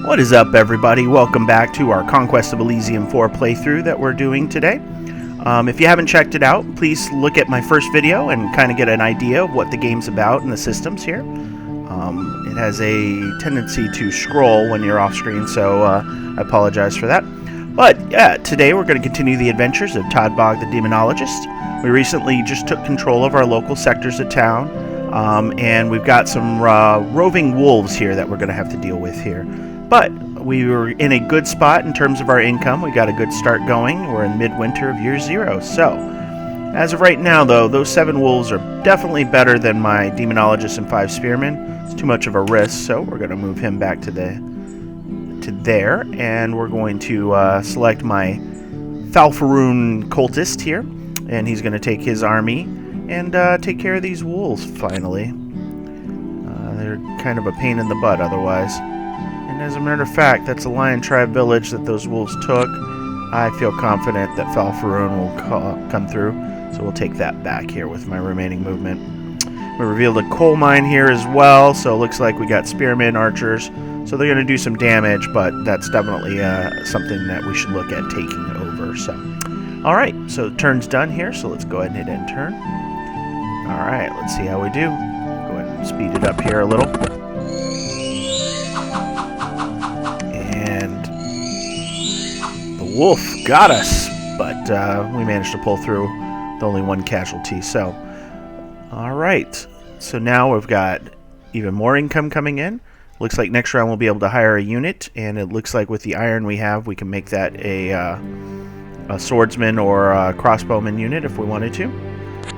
What is up, everybody? Welcome back to our Conquest of Elysium 4 playthrough that we're doing today. If you haven't checked it out, please look at my first video and kind of get an idea of what the game's about and the systems here. It has a tendency to scroll when you're off screen, so I apologize for that. But yeah, today we're going to continue the adventures of Todbog the Demonologist. We recently just took control of our local sectors of town, and we've got some roving wolves here that we're going to have to deal with here. But we were in a good spot in terms of our income. We got a good start going. We're in midwinter of year 0. So, as of right now, though, those 7 wolves are definitely better than my demonologist and 5 spearmen. It's too much of a risk, so we're going to move him back to there, and we're going to select my Falfaroon cultist here, and he's going to take his army and take care of these wolves. Finally, they're kind of a pain in the butt otherwise. And as a matter of fact, that's a lion tribe village that those wolves took. I feel confident that Falfaroon will come through, so we'll take that back here with my remaining movement. We revealed a coal mine here as well, so it looks like we got spearmen, archers, so they're going to do some damage, but that's definitely something that we should look at taking over. So, all right, so the turn's done here, so let's go ahead and hit end turn. All right, let's see how we do. Go ahead and speed it up here a little. Wolf got us, but we managed to pull through with only 1 casualty. So, all right. So now we've got even more income coming in. Looks like next round we'll be able to hire a unit, and it looks like with the iron we have, we can make that a swordsman or a crossbowman unit if we wanted to.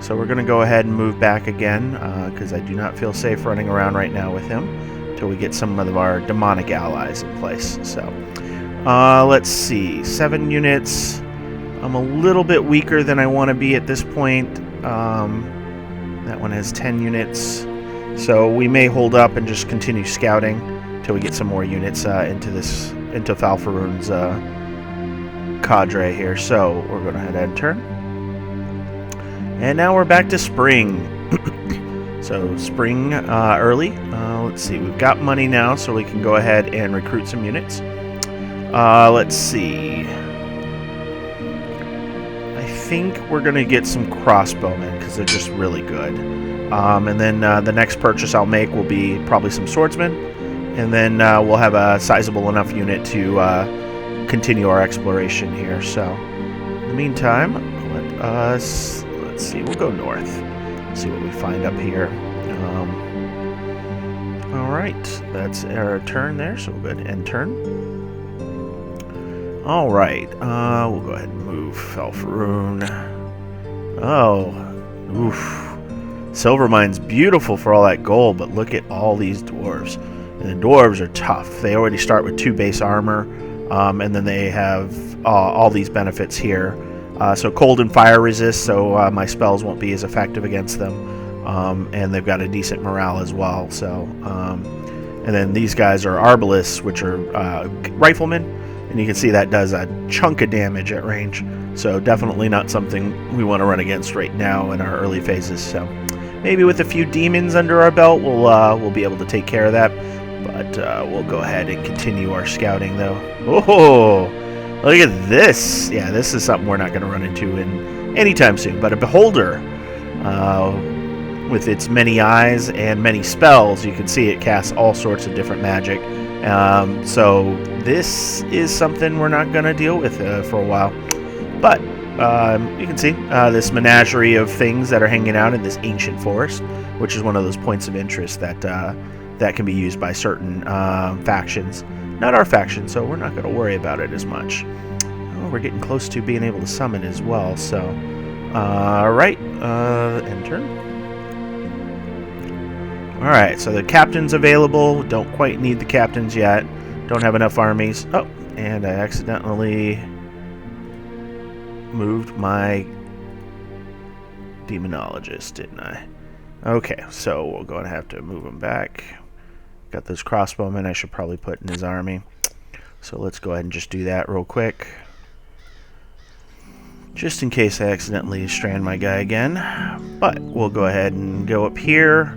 So we're going to go ahead and move back again because I do not feel safe running around right now with him until we get some of our demonic allies in place. So. Let's see, 7 units. I'm a little bit weaker than I want to be at this point. That one has 10 units. So we may hold up and just continue scouting until we get some more units into Falfaroon's cadre here. So we're going to head end turn. And now we're back to spring. So spring early. Let's see, we've got money now, so we can go ahead and recruit some units. Let's see. I think we're going to get some crossbowmen because they're just really good. And then the next purchase I'll make will be probably some swordsmen. And then we'll have a sizable enough unit to continue our exploration here. So, in the meantime, let's see. We'll go north. See what we find up here. Alright, that's our turn there. So we'll go ahead and end turn. Alright, we'll go ahead and move Falfaroon. Oh, oof. Silver Mine's beautiful for all that gold, but look at all these dwarves. And the dwarves are tough. They already start with 2 base armor, and then they have all these benefits here. So cold and fire resist, so my spells won't be as effective against them. And they've got a decent morale as well. So, and then these guys are arbalists, which are riflemen. And you can see that does a chunk of damage at range. So definitely not something we want to run against right now in our early phases. So maybe with a few demons under our belt, we'll be able to take care of that. But we'll go ahead and continue our scouting, though. Oh, look at this. Yeah, this is something we're not going to run into in anytime soon. But a beholder, with its many eyes and many spells, you can see it casts all sorts of different magic. So this is something we're not going to deal with for a while. But you can see this menagerie of things that are hanging out in this ancient forest, which is one of those points of interest that that can be used by certain factions. Not our faction, so we're not going to worry about it as much. Oh, we're getting close to being able to summon as well. So, right, end turn. Alright, so the captain's available. Don't quite need the captains yet. Don't have enough armies. Oh, and I accidentally moved my demonologist, didn't I? Okay, so we're going to have to move him back. Got those crossbowmen I should probably put in his army. So let's go ahead and just do that real quick. Just in case I accidentally strand my guy again. But we'll go ahead and go up here.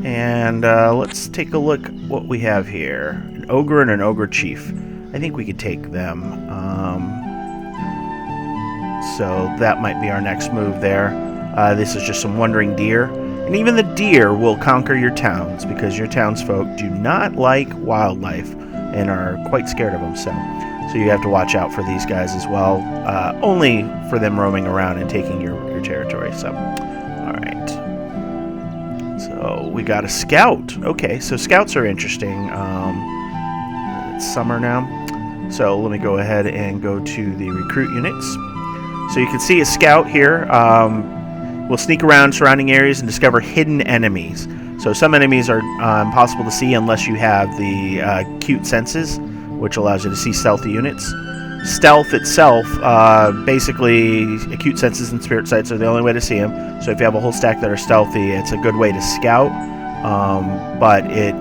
And let's take a look what we have here. An ogre and an ogre chief. I think we could take them. So that might be our next move there. This is just some wandering deer. And even the deer will conquer your towns because your townsfolk do not like wildlife and are quite scared of them. So you have to watch out for these guys as well. Only for them roaming around and taking your territory. So, all right. So we got a scout. Okay, so scouts are interesting. It's summer now. So let me go ahead and go to the recruit units. So you can see a scout here. Will sneak around surrounding areas and discover hidden enemies. So some enemies are impossible to see unless you have the acute senses, which allows you to see stealthy units. Stealth itself, basically, acute senses and spirit sights are the only way to see them. So if you have a whole stack that are stealthy, it's a good way to scout. But it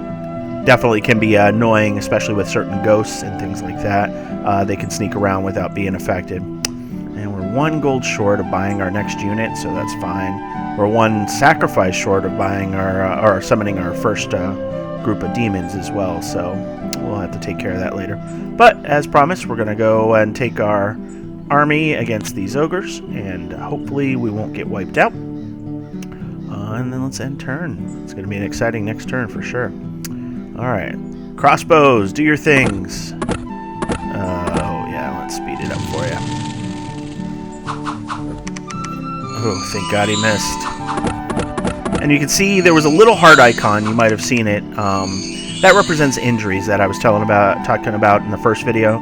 definitely can be annoying, especially with certain ghosts and things like that. They can sneak around without being affected. And we're 1 gold short of buying our next unit, so that's fine. We're 1 sacrifice short of buying or summoning our first group of demons as well, so we'll have to take care of that later. But as promised, we're going to go and take our army against these ogres, and hopefully we won't get wiped out. And then let's end turn. It's going to be an exciting next turn for sure. Alright, crossbows, do your things. Oh yeah, let's speed it up for you. Oh, thank God he missed. And you can see there was a little heart icon. You might have seen it. That represents injuries that I was talking about in the first video.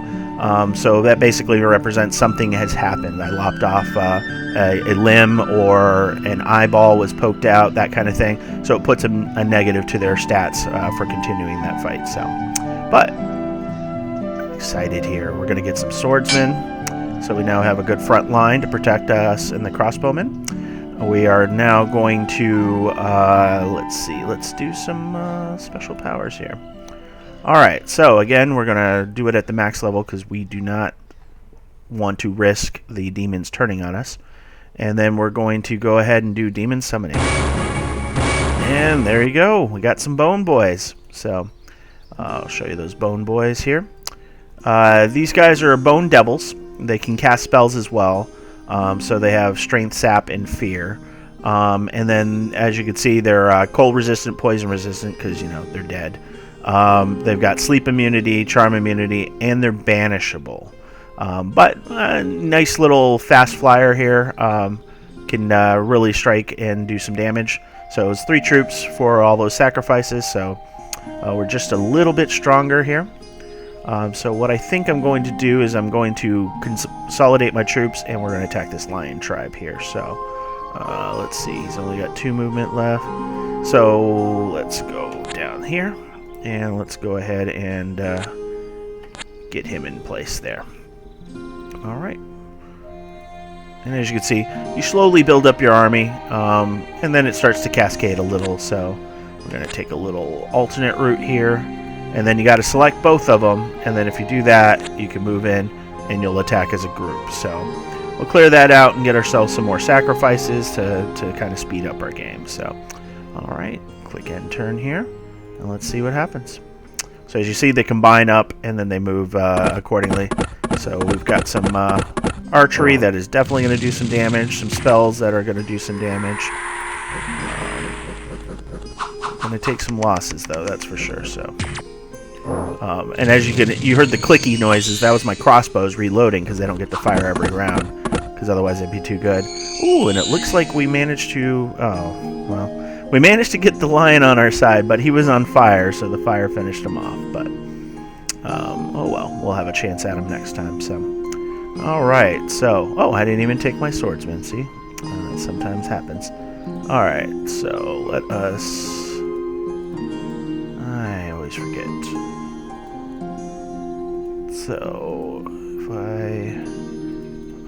So that basically represents something has happened. I lopped off a limb or an eyeball was poked out, that kind of thing. So it puts a negative to their stats for continuing that fight. So, but I'm excited here. We're going to get some swordsmen. So we now have a good front line to protect us and the crossbowmen. We are now going to, let's do some special powers here. Alright, so again, we're going to do it at the max level because we do not want to risk the demons turning on us. And then we're going to go ahead and do demon summoning. And there you go. We got some bone boys. So I'll show you those bone boys here. These guys are bone devils. They can cast spells as well, so they have strength, sap, and fear. And then, as you can see, they're cold resistant, poison resistant, because, you know, they're dead. They've got sleep immunity, charm immunity, and they're banishable. But nice little fast flyer here. Can really strike and do some damage. So it's 3 troops for all those sacrifices, so we're just a little bit stronger here. So what I think I'm going to do is I'm going to consolidate my troops, and we're going to attack this lion tribe here. So let's see, he's only got 2 movement left. So let's go down here, and let's go ahead and get him in place there. All right. And as you can see, you slowly build up your army, and then it starts to cascade a little. So we're going to take a little alternate route here. And then you got to select both of them, and then if you do that, you can move in and you'll attack as a group. So we'll clear that out and get ourselves some more sacrifices to kind of speed up our game. So, alright, click end turn here, and let's see what happens. So as you see, they combine up and then they move accordingly. So we've got some archery that is definitely going to do some damage, some spells that are going to do some damage. Going to take some losses though, that's for sure. So. And as you heard the clicky noises, that was my crossbows reloading because they don't get to fire every round, because otherwise it'd be too good. Ooh, and it looks like we managed to, we managed to get the lion on our side, but he was on fire, so the fire finished him off. But, oh well, we'll have a chance at him next time. So, alright, so, oh, I didn't even take my swordsman, see? That sometimes happens. Alright, so let us, I always forget. So, if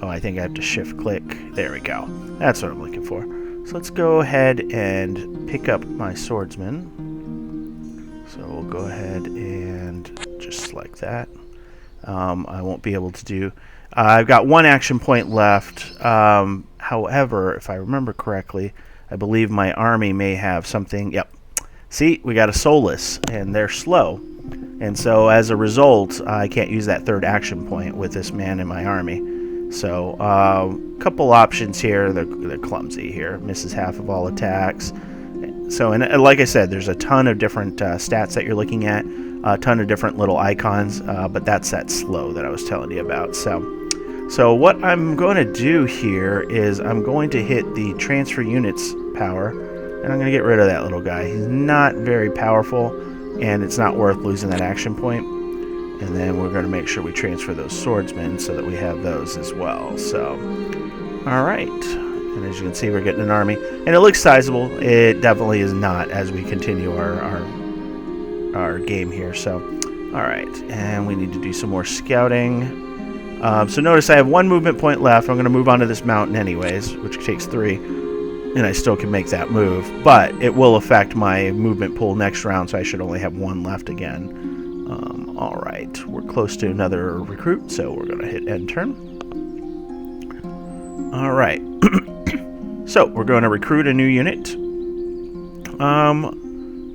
I think I have to shift click. There we go. That's what I'm looking for. So let's go ahead and pick up my swordsman. So we'll go ahead and just select that. I won't be able to do... I've got 1 action point left. However, if I remember correctly, I believe my army may have something... Yep. See, we got a soulless, and they're slow. And so as a result, I can't use that third action point with this man in my army. So a couple options here. They're clumsy here. Misses half of all attacks. So, and like I said, there's a ton of different stats that you're looking at. A ton of different little icons. But that's that slow that I was telling you about. So what I'm going to do here is I'm going to hit the transfer units power. And I'm going to get rid of that little guy. He's not very powerful. And it's not worth losing that action point. And then we're going to make sure we transfer those swordsmen so that we have those as well. So, alright. And as you can see, we're getting an army. And it looks sizable. It definitely is not as we continue our game here. So, alright. And we need to do some more scouting. So notice I have 1 movement point left. I'm going to move on to this mountain anyways, which takes 3. And I still can make that move, but it will affect my movement pool next round, so I should only have 1 left again. Alright, we're close to another recruit, so we're going to hit end turn. Alright, so we're going to recruit a new unit.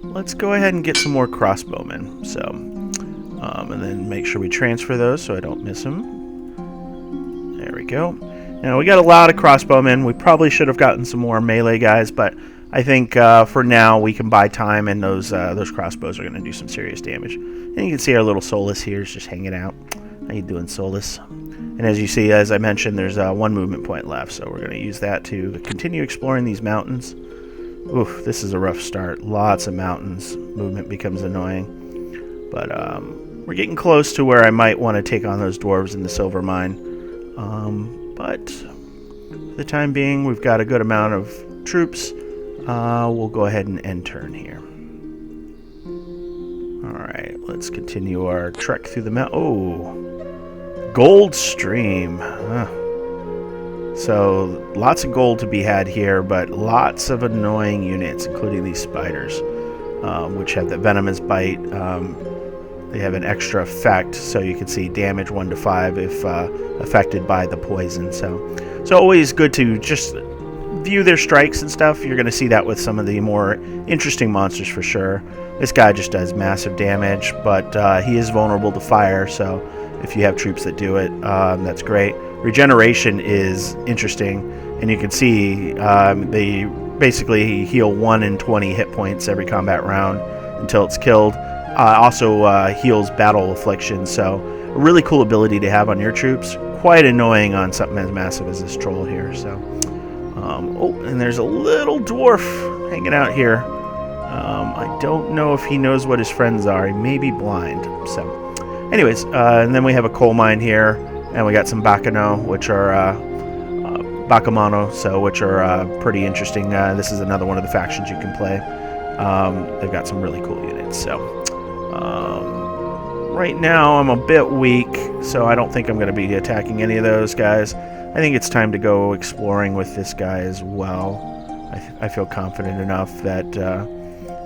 Let's go ahead and get some more crossbowmen, so, and then make sure we transfer those so I don't miss them. There we go. Now, we got a lot of crossbowmen. We probably should have gotten some more melee guys, but I think for now we can buy time, and those crossbows are going to do some serious damage. And you can see our little Solus here is just hanging out. How you doing, Solus? And as you see, as I mentioned, there's 1 movement point left, so we're going to use that to continue exploring these mountains. Oof, this is a rough start. Lots of mountains. Movement becomes annoying. But we're getting close to where I might want to take on those dwarves in the silver mine. But for the time being, we've got a good amount of troops. We'll go ahead and end turn here. Alright, let's continue our trek through the mountain. Oh, gold stream. So, lots of gold to be had here, but lots of annoying units, including these spiders, which have the venomous bite. They have an extra effect, so you can see damage 1 to 5 if affected by the poison. So always good to just view their strikes and stuff. You're going to see that with some of the more interesting monsters for sure. This guy just does massive damage, but he is vulnerable to fire, so if you have troops that do it, that's great. Regeneration is interesting, and you can see they basically heal 1 in 20 hit points every combat round until it's killed. Also heals battle affliction, so a really cool ability to have on your troops. Quite annoying on something as massive as this troll here. So, oh, and there's a little dwarf hanging out here. I don't know if he knows what his friends are. He may be blind. So, anyways, and then we have a coal mine here, and we got some Bakano, which are Bakamano, so which are pretty interesting. This is another one of the factions you can play. They've got some really cool units. So. Right now I'm a bit weak, so I don't think I'm going to be attacking any of those guys. I think it's time to go exploring with this guy as well. I feel confident enough that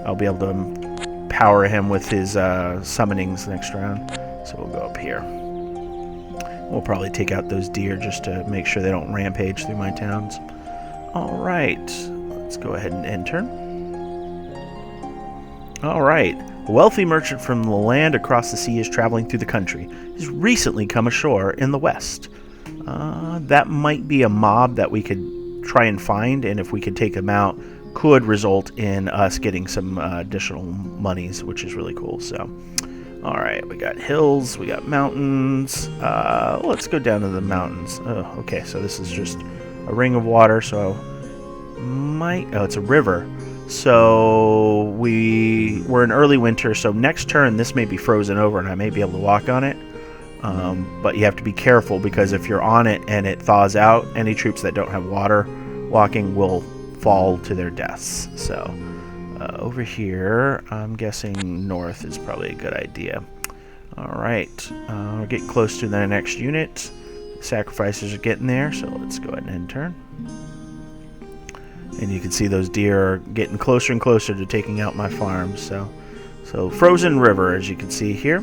I'll be able to power him with his summonings next round. So we'll go up here. We'll probably take out those deer just to make sure they don't rampage through my towns. Alright, let's go ahead and end turn. Alright. A wealthy merchant from the land across the sea is traveling through the country. He's recently come ashore in the west. That might be a mob that we could try and find, and if we could take them out, could result in us getting some additional monies, which is really cool. So, alright, we got hills, we got mountains. Let's go down to the mountains. Oh, okay, so this is just a ring of water, so it's a river. So we're in early winter, so next turn this may be frozen over and I may be able to walk on it. But you have to be careful, because if you're on it and it thaws out, any troops that don't have water walking will fall to their deaths. So over here, I'm guessing north is probably a good idea. Alright, we're getting close to the next unit. Sacrifices are getting there, so let's go ahead and end turn. And you can see those deer are getting closer and closer to taking out my farm. So frozen river, as you can see here.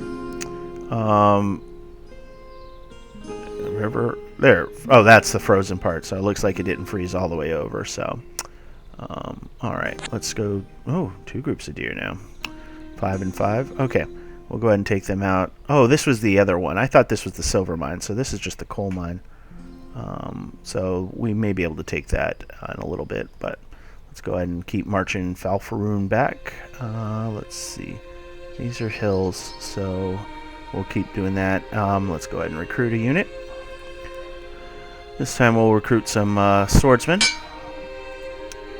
River there. Oh, that's the frozen part. So it looks like it didn't freeze all the way over. So Alright, let's go. Oh, 2 groups of deer now. 5 and 5. Okay, we'll go ahead and take them out. Oh, this was the other one. I thought this was the silver mine, so this is just the coal mine. So we may be able to take that in a little bit, but let's go ahead and keep marching Falfaroon back. Let's see. These are hills, so we'll keep doing that. Let's go ahead and recruit a unit. This time we'll recruit some swordsmen.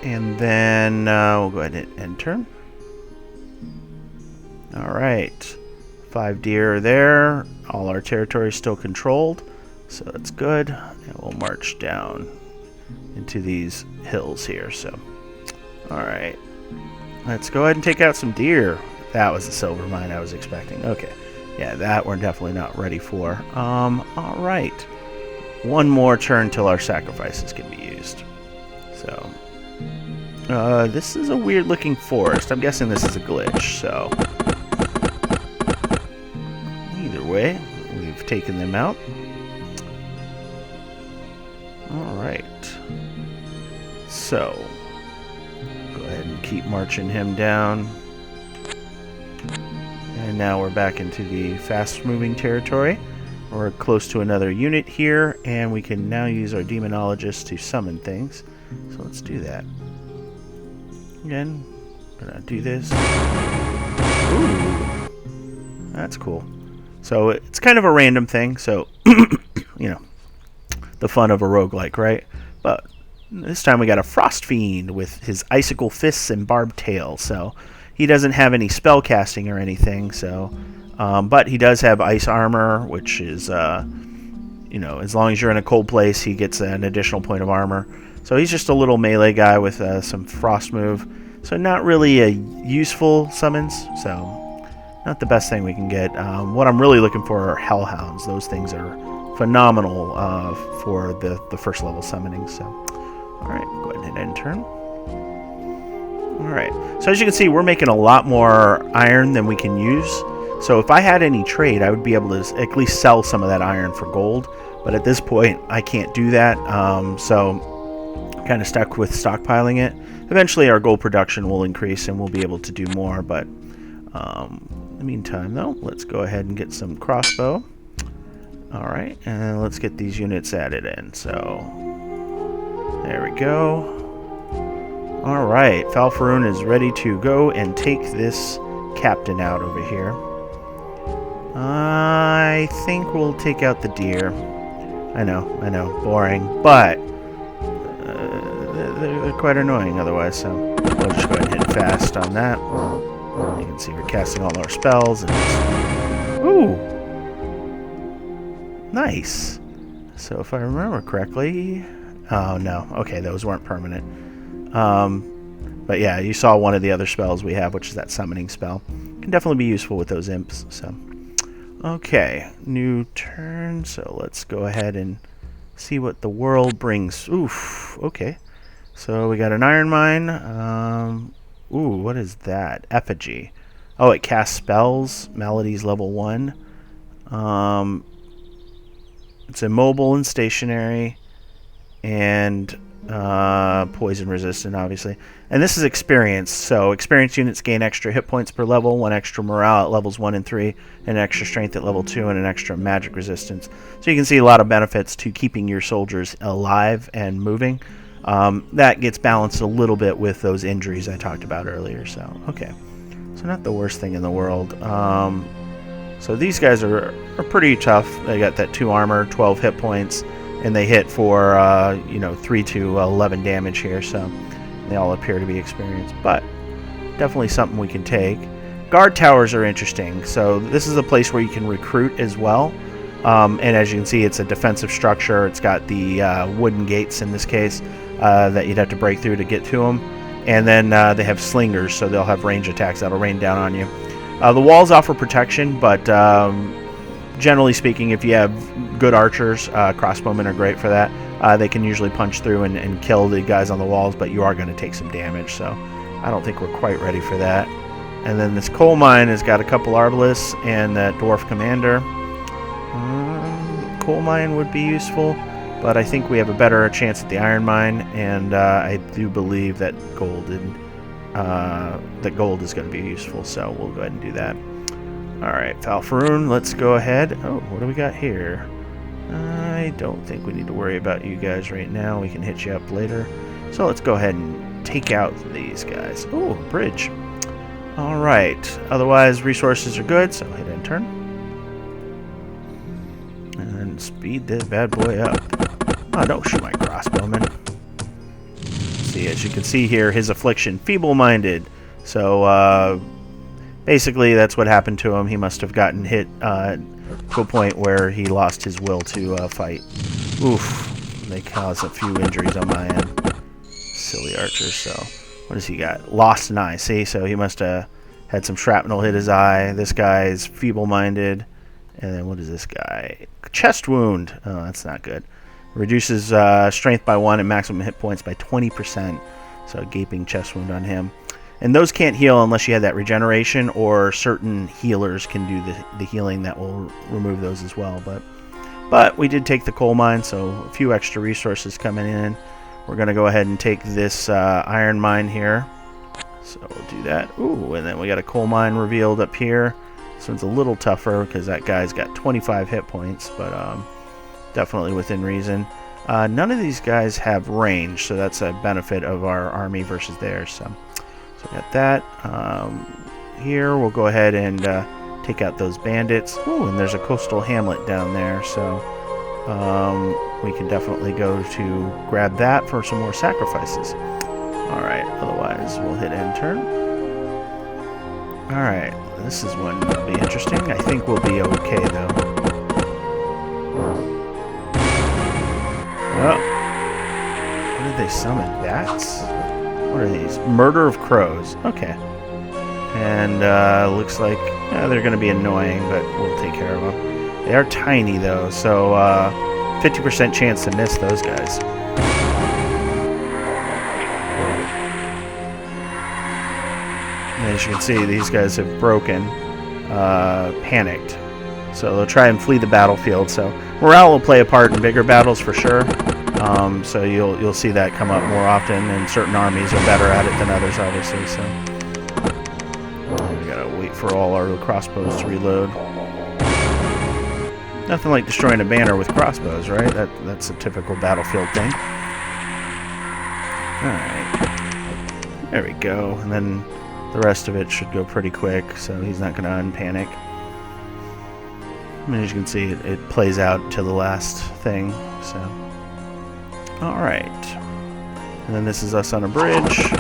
And then we'll go ahead and end turn. Alright. 5 deer are there. All our territory is still controlled. So that's good. And we'll march down into these hills here. So, alright. Let's go ahead and take out some deer. That was the silver mine I was expecting. Okay. Yeah, that we're definitely not ready for. Alright. One more turn till our sacrifices can be used. So, this is a weird looking forest. I'm guessing this is a glitch, so. Either way, we've taken them out. Alright. So, go ahead and keep marching him down. And now we're back into the fast-moving territory. We're close to another unit here, and we can now use our Demonologist to summon things. So let's do that. Again, we're gonna do this. Ooh, that's cool. So it's kind of a random thing, so, you know, the fun of a roguelike, right? But this time we got a Frost Fiend with his icicle fists and barbed tail, so he doesn't have any spell casting or anything, so, but he does have ice armor, which is, you know, as long as you're in a cold place, he gets an additional point of armor. So he's just a little melee guy with some frost move. So not really a useful summons. So not the best thing we can get. What I'm really looking for are hellhounds. Those things are phenomenal for the first level summoning. So alright, go ahead and end turn. Alright, so as you can see, we're making a lot more iron than we can use. So if I had any trade, I would be able to at least sell some of that iron for gold. But at this point, I can't do that. So kind of stuck with stockpiling it. Eventually our gold production will increase and we'll be able to do more, but in the meantime though, let's go ahead and get some crossbow. Alright, and let's get these units added in. So there we go. Alright, Falfaroon is ready to go and take this captain out over here. I think we'll take out the deer. I know, boring, but they're quite annoying otherwise, so we'll just go ahead and hit fast on that. You can see we're casting all our spells. And ooh! Nice! So if I remember correctly... Oh, no. Okay, those weren't permanent. But yeah, you saw one of the other spells we have, which is that summoning spell. Can definitely be useful with those imps, so... Okay, new turn, so let's go ahead and see what the world brings. Oof, okay. So we got an iron mine. Ooh, what is that? Effigy. Oh, it casts spells. Maladies level 1. It's immobile and stationary. And poison resistant, obviously. And this is experience. So experienced units gain extra hit points per level, 1 extra morale at levels 1 and 3, and extra strength at level 2, and an extra magic resistance. So you can see a lot of benefits to keeping your soldiers alive and moving. That gets balanced a little bit with those injuries I talked about earlier. So, okay. So not the worst thing in the world. So these guys are pretty tough. They got that 2 armor, 12 hit points, and they hit for, 3 to 11 damage here. So they all appear to be experienced, but definitely something we can take. Guard towers are interesting. So this is a place where you can recruit as well. And as you can see, it's a defensive structure. It's got the wooden gates in this case that you'd have to break through to get to them. And then they have slingers, so they'll have range attacks that'll rain down on you. The walls offer protection, but generally speaking, if you have good archers, crossbowmen are great for that. They can usually punch through and kill the guys on the walls, but you are going to take some damage, so I don't think we're quite ready for that. And then this coal mine has got a couple arbalists and that dwarf commander. Coal mine would be useful, but I think we have a better chance at the iron mine, and I do believe that gold is going to be useful, so we'll go ahead and do that. Alright, Falfaroon, let's go ahead. Oh, what do we got here? I don't think we need to worry about you guys right now. We can hit you up later. So let's go ahead and take out these guys. Oh, bridge. Alright, otherwise resources are good, so hit enter. And speed this bad boy up. Oh, don't shoot my crossbowman. See, as you can see here, his affliction, feeble-minded. So, basically, that's what happened to him. He must have gotten hit to a point where he lost his will to fight. Oof. They caused a few injuries on my end. Silly archers. So, what does he got? Lost an eye. See? So he must have had some shrapnel hit his eye. This guy's feeble-minded. And then what is this guy? Chest wound. Oh, that's not good. Reduces strength by 1 and maximum hit points by 20%. So a gaping chest wound on him. And those can't heal unless you have that regeneration, or certain healers can do the healing that will remove those as well. But we did take the coal mine, so a few extra resources coming in. We're going to go ahead and take this iron mine here. So we'll do that. Ooh, and then we got a coal mine revealed up here. This one's a little tougher because that guy's got 25 hit points, but definitely within reason. None of these guys have range, so that's a benefit of our army versus theirs. So we got that. Here we'll go ahead and take out those bandits. Ooh, and there's a coastal hamlet down there, so we can definitely go to grab that for some more sacrifices. Alright, otherwise we'll hit enter. Alright, this is one that'll be interesting. I think we'll be okay, though. Oh. What did they summon? Bats? What are these? Murder of crows. Okay. And looks like they're going to be annoying, but we'll take care of them. They are tiny, though, so 50% chance to miss those guys. And as you can see, these guys have broken, panicked. So they'll try and flee the battlefield. So morale will play a part in bigger battles for sure. So you'll see that come up more often, and certain armies are better at it than others, obviously. So we gotta wait for all our crossbows to reload. Nothing like destroying a banner with crossbows, right? That's a typical battlefield thing. Alright. There we go. And then the rest of it should go pretty quick, so he's not going to unpanic. And as you can see, it plays out to the last thing. So, alright. And then this is us on a bridge.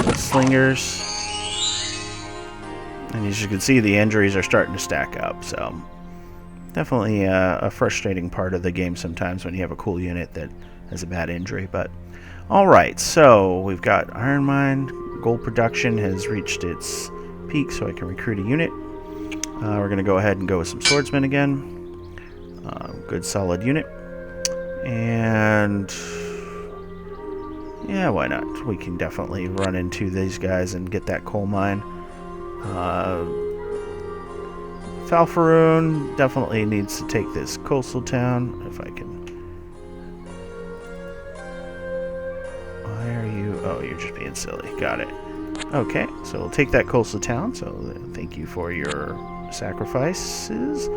Those slingers. And as you can see, the injuries are starting to stack up, so definitely a frustrating part of the game sometimes when you have a cool unit that has a bad injury. But alright, so we've got Iron Mine. Gold production has reached its peak, so I can recruit a unit. We're going to go ahead and go with some swordsmen again. Good solid unit. And yeah, why not? We can definitely run into these guys and get that coal mine. Falfaroon definitely needs to take this coastal town, if I can. Why are you? Oh, you're just being silly. Got it. Okay, so we'll take that coastal town. So thank you for your sacrifices.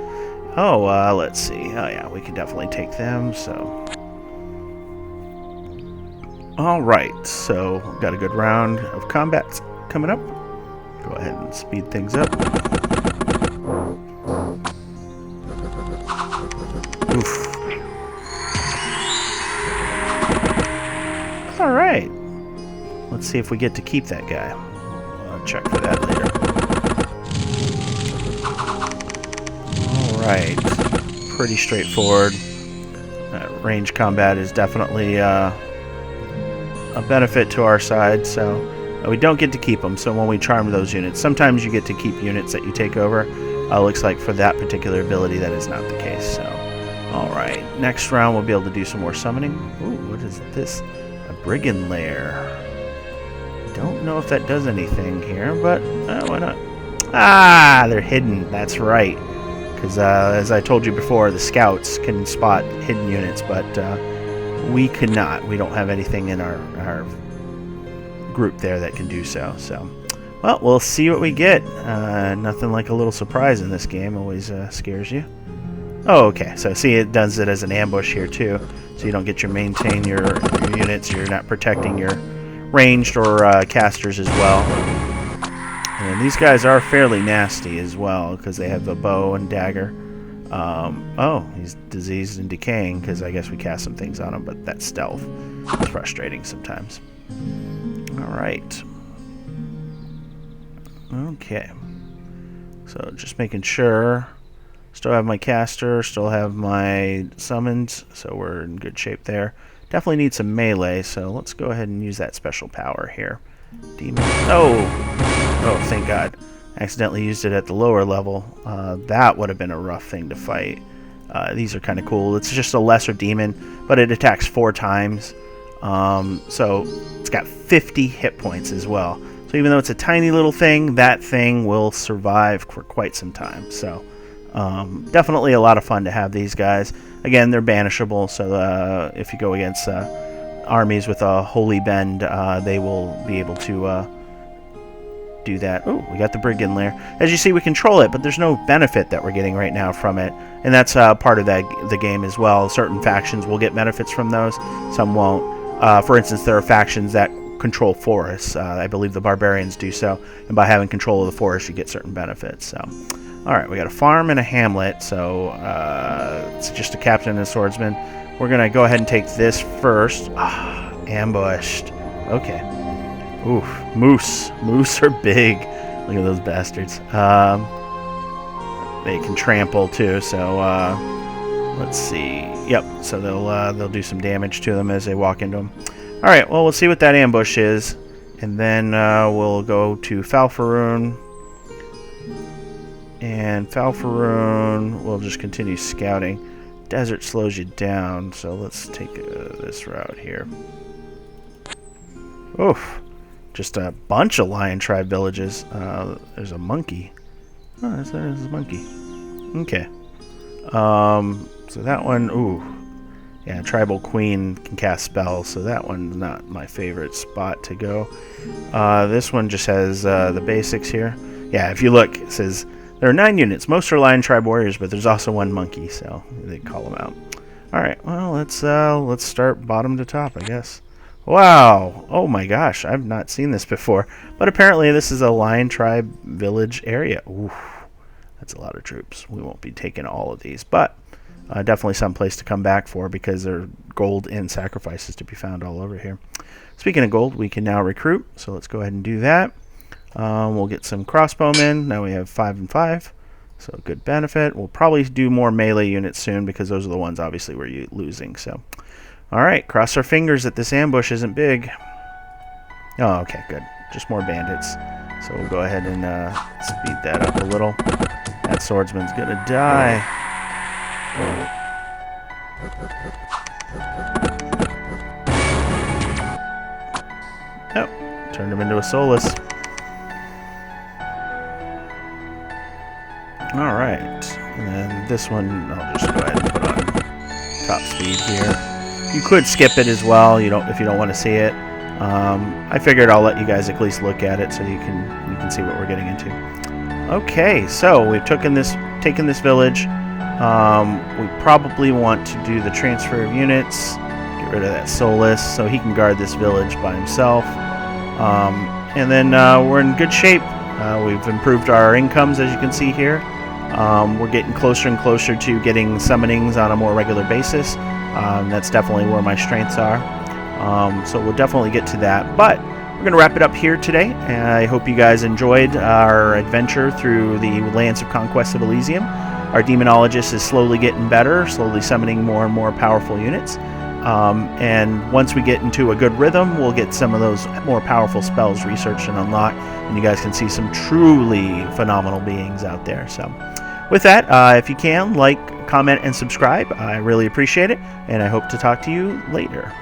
Oh, let's see. Oh yeah, we can definitely take them. So, all right. So got a good round of combat coming up. Go ahead and speed things up. Oof. All right. Let's see if we get to keep that guy. I'll check for that later. All right. Pretty straightforward. Range combat is definitely a benefit to our side, so we don't get to keep them. So when we charm those units, sometimes you get to keep units that you take over. Looks like for that particular ability, that is not the case. So, all right. Next round, we'll be able to do some more summoning. Ooh, what is this? A brigand lair. Don't know if that does anything here, but why not? Ah, they're hidden. That's right. because as I told you before, the scouts can spot hidden units, but we could not. We don't have anything in our group there that can do so. So, well, we'll see what we get. Nothing like a little surprise in this game. Always scares you. Oh, okay. So see, it does it as an ambush here too, so you don't get your maintain your units. You're not protecting your ranged or casters as well. And these guys are fairly nasty as well because they have a bow and dagger. Oh, he's diseased and decaying because I guess we cast some things on him, but that stealth is frustrating sometimes. All right. Okay. So just making sure. Still have my caster, still have my summons, so we're in good shape there. Definitely need some melee, so let's go ahead and use that special power here. Demon. Oh, thank God. Accidentally used it at the lower level. That would have been a rough thing to fight. These are kind of cool. It's just a lesser demon, but it attacks 4 times. So it's got 50 hit points as well. So even though it's a tiny little thing, that thing will survive for quite some time. So definitely a lot of fun to have these guys. Again, they're banishable, so if you go against armies with a holy bend, they will be able to do that. Oh, we got the brigand lair. As you see, we control it, but there's no benefit that we're getting right now from it, and that's part of the game as well. Certain factions will get benefits from those, some won't. For instance, there are factions that control forests. I believe the barbarians do so, and by having control of the forest, you get certain benefits. So, all right, we got a farm and a hamlet. So it's just a captain and a swordsman. We're gonna go ahead and take this first. Ambushed. Okay. Oof, moose. Moose are big. Look at those bastards. They can trample too. So let's see. Yep. So they'll do some damage to them as they walk into them. All right. Well, we'll see what that ambush is, and then we'll go to Falfaroon. And Falfaroon, we'll just continue scouting. Desert slows you down, so let's take this route here. Oof. Just a bunch of lion tribe villages. There's a monkey. Oh, there's a monkey. Okay. So that one, ooh. Yeah, tribal queen can cast spells, so that one's not my favorite spot to go. This one just has the basics here. Yeah, if you look, it says there are 9 units. Most are lion tribe warriors, but there's also 1 monkey, so they call them out. All right, well, let's start bottom to top, I guess. Wow! Oh my gosh, I've not seen this before. But apparently this is a lion tribe village area. Oof, that's a lot of troops. We won't be taking all of these, but definitely some place to come back for because there are gold and sacrifices to be found all over here. Speaking of gold, we can now recruit, so let's go ahead and do that. We'll get some crossbowmen. Now we have 5 and 5, so good benefit. We'll probably do more melee units soon because those are the ones obviously we're losing. So, all right, cross our fingers that this ambush isn't big. Oh, okay, good. Just more bandits. So we'll go ahead and speed that up a little. That swordsman's gonna die. Oh, turned him into a soulless. Alright, and then this one I'll just go ahead and put on top speed here. You could skip it as well, if you don't want to see it. I figured I'll let you guys at least look at it so you can see what we're getting into. Okay, so we've taken this village. We probably want to do the transfer of units, get rid of that soulless so he can guard this village by himself. And then we're in good shape. We've improved our incomes, as you can see here. We're getting closer and closer to getting summonings on a more regular basis. That's definitely where my strengths are. So we'll definitely get to that. But we're going to wrap it up here today. I hope you guys enjoyed our adventure through the lands of Conquest of Elysium. Our Demonologist is slowly getting better, slowly summoning more and more powerful units. And once we get into a good rhythm, we'll get some of those more powerful spells researched and unlocked, and you guys can see some truly phenomenal beings out there. So with that, if you can, like, comment, and subscribe. I really appreciate it, and I hope to talk to you later.